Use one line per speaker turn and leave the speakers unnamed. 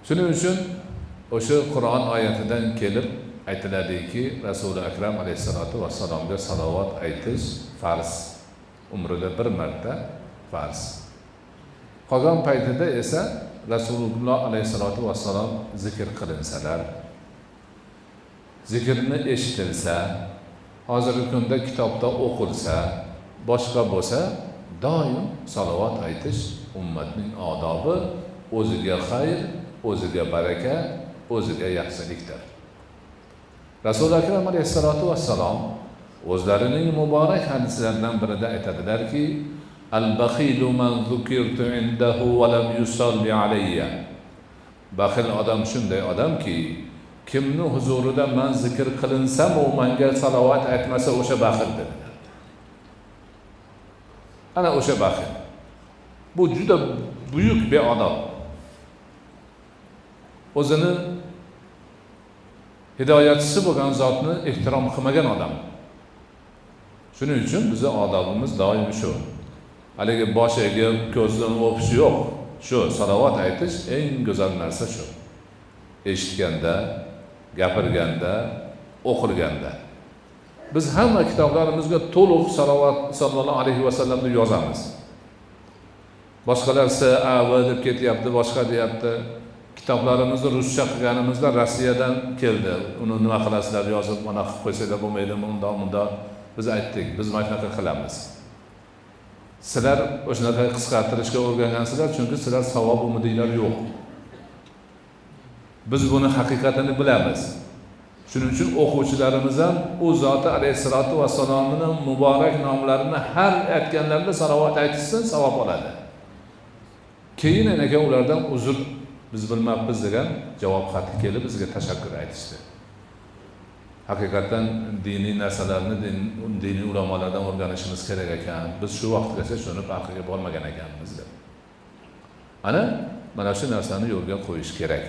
Shuning uchun o'sha Qur'on oyatidan kelib aytiladiki, Rasuli akram alayhisolatu vassalomga salovat aytish farz. Umrida bir marta farz. Qolgan paytida esa Rasululloh alayhisolatu vassalom zikr qilinsalar, zikrni eshitilsa, hozirgi kunda kitobda o'qilsa, boshqa bo'lsa, doim salovat aytish ummatning odobi, o'ziga xayr, o'ziga baraka, o'ziga yaxshilikdir. Rasul akram alayhisolatu vassalom o'zlarining muborak hadislaridan birida aytadilarki, al-baxilu man zukirtu indahu va lam yusalli alayya. Baxil odam shunday odamki, kimni huzurida men zikr qilinsam, u menga salovat aytmasa, o'sha baxil dedilar. Ana o'sha baxil. Bu juda buyuk beodob. O'zini hidoyatchisi bo'lgan zotni ehtirom qilmagan odam. Shuning uchun bizning odobimiz doim shu. Haligi bosh egib, ko'zdan o'pish yo'q. Shu salovat aytish eng go'zal narsa shu. Eshitganda, gapirganda, o'qilganda. Biz hamma kitoblarimizga to'liq salovat sallallohu alayhi vasallamni yozamiz. Boshqalar S.A.V deb ketyapti, boshqa deyapti. Kitoblarimizni ruscha qilganimizda Rossiyadan keldi. Uni nima qilasizlar yozib, mana qilib qo'ysanglar bo'lmaydimi, unda. Biz aytdik, biz mana shunaqa qilamiz. Sizlar o'shanaqa qisqartirishga o'rgangansizlar, chunki sizlar savob umidinglar yo'q. Biz buni haqiqatini bilamiz. Shuning uchun o'quvchilarimiz ham u zoti alayhisolatu vassalomning muborak nomlarini har aytganlarida salovat aytishsin, savob oladi. Keyin aka ulardan uzr biz bilmabmiz degan javob xati kelib bizga tashakkur aytishdi. Haqiqatan diniy narsalarni diniy ulamolardan o'rganishimiz kerak ekan. Biz shu vaqtgacha shuni farqiga bormagan ekanmiz deb. Mana shu narsani yo'lga qo'yish kerak.